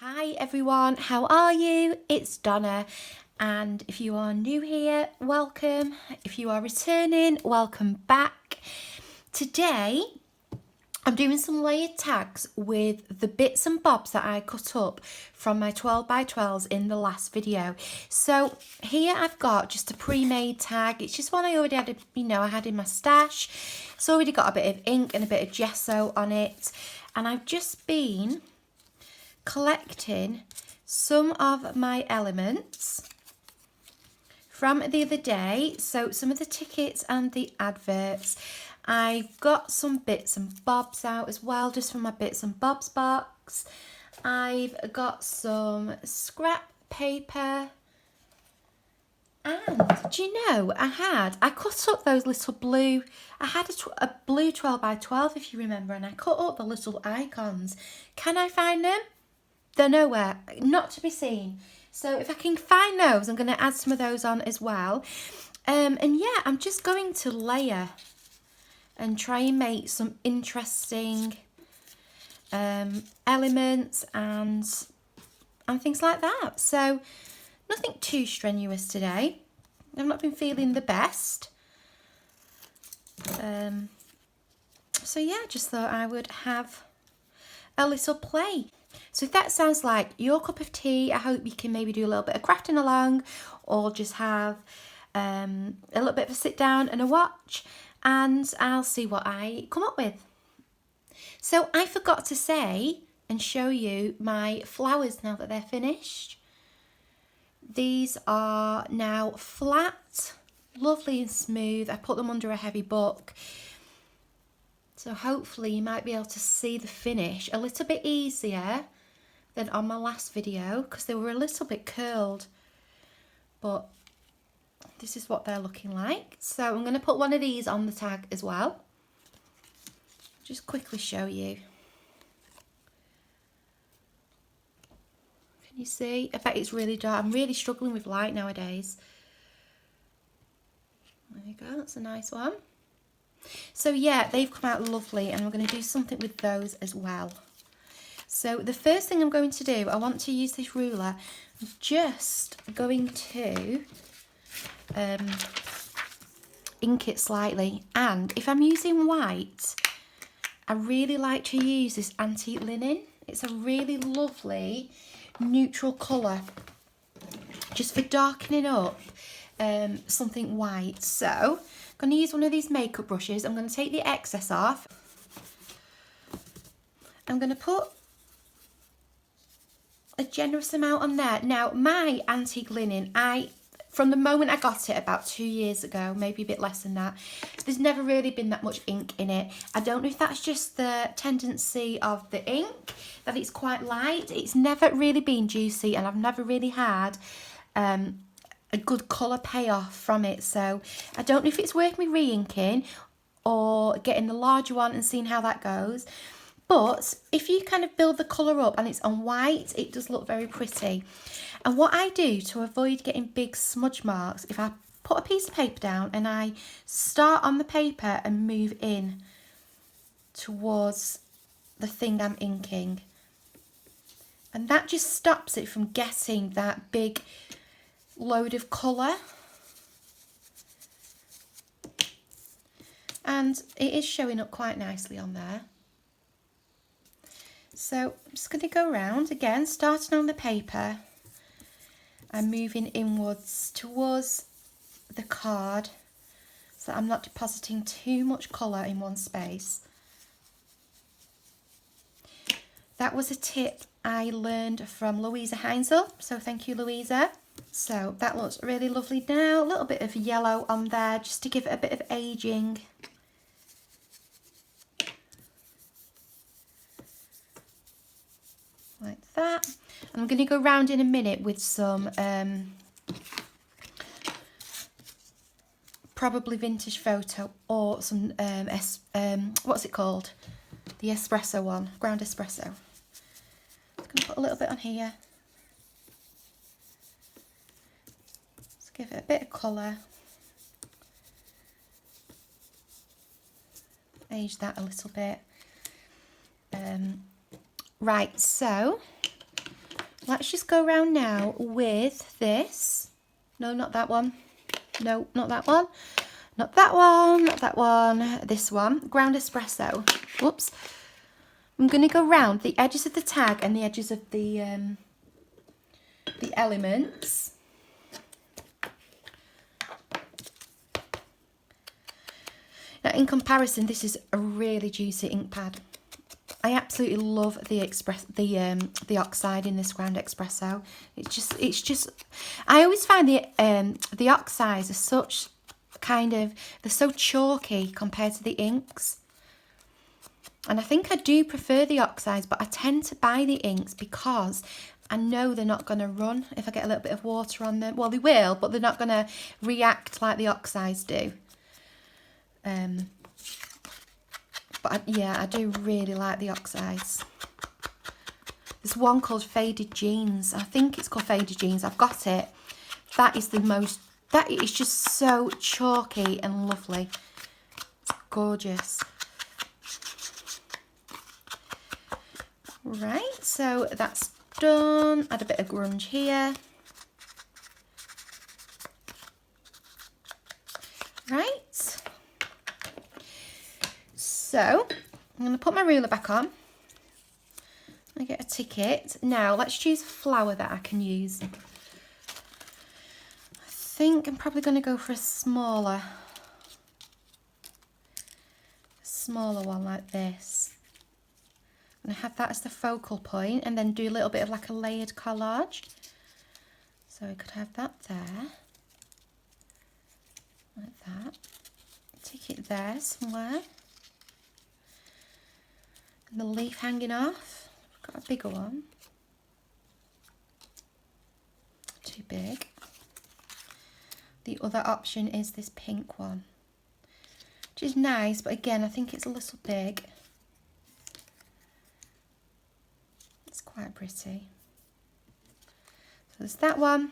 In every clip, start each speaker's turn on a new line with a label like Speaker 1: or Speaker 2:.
Speaker 1: Hi everyone, how are you? It's Donna, and if you are new here, welcome. If you are returning, welcome back. Today I'm doing some layered tags with the bits and bobs that I cut up from my 12 by 12s in the last video. So here I've got just a pre-made tag. It's just one I already had, I had in my stash. It's already got a bit of ink and a bit of gesso on it, and I've just been collecting some of my elements from the other day. So some of the tickets and the adverts. I've got some bits and bobs out as well, just from my bits and bobs box. I've got some scrap paper. And do you know, I cut up those little blue, I had a blue 12 by 12 if you remember, and I cut up the little icons. Can I find them? They're nowhere, not to be seen. So if I can find those, I'm going to add some of those on as well. And yeah, I'm just going to layer and try and make some interesting elements and things like that. So nothing too strenuous today. I've not been feeling the best. So yeah, just thought I would have a little play. So if that sounds like your cup of tea, I hope you can maybe do a little bit of crafting along, or just have a little bit of a sit down and a watch, and I'll see what I come up with. So I forgot to say and show you my flowers now that they're finished. These are now flat, lovely and smooth. I put them under a heavy book. So hopefully you might be able to see the finish a little bit easier than on my last video, because they were a little bit curled. But this is what they're looking like. So I'm going to put one of these on the tag as well. Just quickly show you. Can you see? I bet it's really dark. I'm really struggling with light nowadays. There you go, that's a nice one. So yeah, they've come out lovely, and I'm going to do something with those as well. So the first thing I'm going to do, I want to use this ruler. I'm just going to ink it slightly, and if I'm using white, I really like to use this antique linen. It's a really lovely neutral colour, just for darkening up something white. So I'm going to use one of these makeup brushes. I'm going to take the excess off. I'm going to put a generous amount on there. Now, my antique linen, from the moment I got it about 2 years ago, maybe a bit less than that, there's never really been that much ink in it. I don't know if that's just the tendency of the ink, that it's quite light. It's never really been juicy, and I've never really had a good colour payoff from it. So I don't know if it's worth me re-inking or getting the larger one and seeing how that goes. But if you kind of build the colour up and it's on white, it does look very pretty. And what I do to avoid getting big smudge marks, if I put a piece of paper down and I start on the paper and move in towards the thing I'm inking, and that just stops it from getting that big load of colour. And it is showing up quite nicely on there. So I'm just going to go around again, starting on the paper and moving inwards towards the card, so that I'm not depositing too much colour in one space. That was a tip I learned from Louisa Heinzel, so thank you, Louisa. So that looks really lovely now. A little bit of yellow on there just to give it a bit of ageing. Like that. And I'm going to go round in a minute with some probably vintage photo, or some what's it called, the espresso one, ground espresso. I'm going to put a little bit on here, let's give it a bit of colour, age that a little bit. Right, so let's just go around now with this. No, not that one. No, not that one. Not that one, not that one. This one, ground espresso. Whoops. I'm going to go round the edges of the tag and the edges of the elements. Now, in comparison, this is a really juicy ink pad. I absolutely love the oxide in this ground espresso. It's just. I always find the oxides are such they're so chalky compared to the inks. And I think I do prefer the oxides, but I tend to buy the inks because I know they're not going to run if I get a little bit of water on them. Well, they will, but they're not going to react like the oxides do. But yeah, I do really like the oxides. There's one called Faded Jeans. I think it's called Faded Jeans. I've got it. That is that is just so chalky and lovely. It's gorgeous. Right, so that's done. Add a bit of grunge here. Right. So, I'm going to put my ruler back on. I get a ticket. Now, let's choose a flower that I can use. I think I'm probably going to go for a smaller one like this. I'm going to have that as the focal point and then do a little bit of like a layered collage. So I could have that there, like that. Take it there somewhere. And the leaf hanging off. I've got a bigger one. Too big. The other option is this pink one, which is nice, but again, I think it's a little big. It's quite pretty. So there's that one.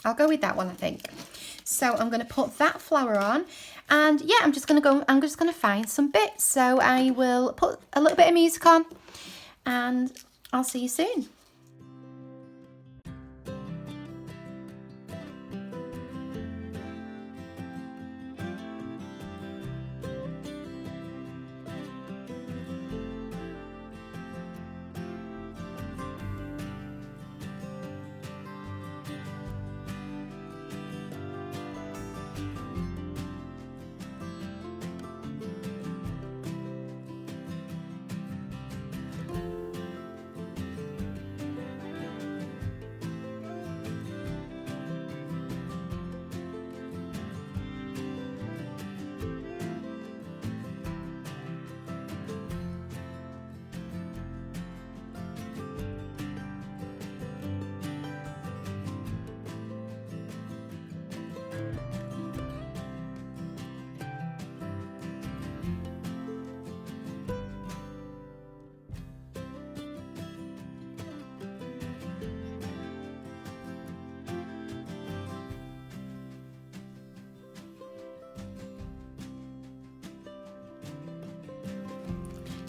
Speaker 1: I'll go with that one, I think. So I'm going to put that flower on, and yeah, I'm just going to find some bits. So I will put a little bit of music on, and I'll see you soon.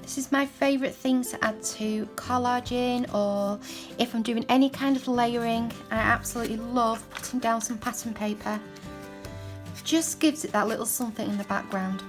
Speaker 1: This is my favourite thing to add to collaging, or if I'm doing any kind of layering. I absolutely love putting down some pattern paper. Just gives it that little something in the background.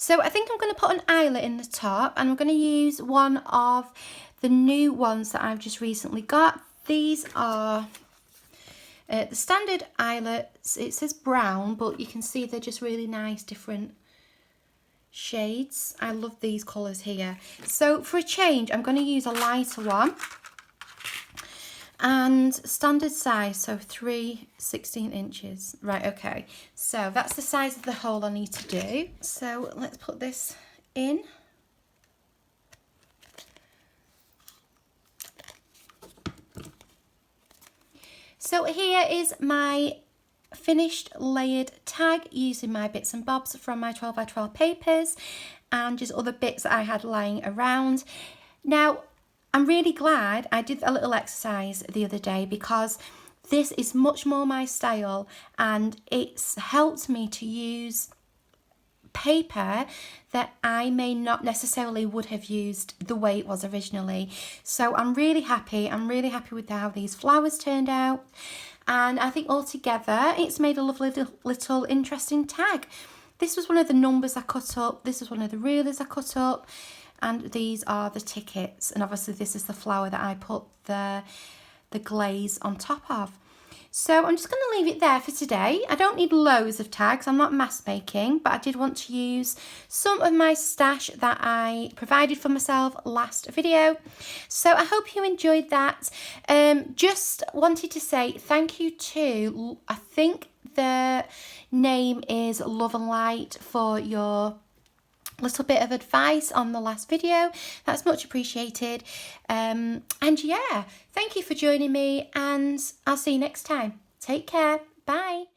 Speaker 1: So I think I'm going to put an eyelet in the top, and I'm going to use one of the new ones that I've just recently got. These are the standard eyelets. It says brown, but you can see they're just really nice, different shades. I love these colours here. So for a change, I'm going to use a lighter one. And standard size, so 3/16 inches. Right, okay. So that's the size of the hole I need to do. So let's put this in. So here is my finished layered tag using my bits and bobs from my 12x12 papers and just other bits that I had lying around. Now, I'm really glad I did a little exercise the other day because this is much more my style, and it's helped me to use paper that I may not necessarily would have used the way it was originally. So I'm really happy. I'm really happy with how these flowers turned out. And I think altogether it's made a lovely little interesting tag. This was one of the numbers I cut up. This was one of the rulers I cut up. And these are the tickets. And obviously this is the flower that I put the glaze on top of. So I'm just going to leave it there for today. I don't need loads of tags. I'm not mass making, but I did want to use some of my stash that I provided for myself last video. So I hope you enjoyed that. Just wanted to say thank you to, I think the name is Love and Light, for your little bit of advice on the last video. That's much appreciated. And yeah, thank you for joining me, and I'll see you next time. Take care. Bye.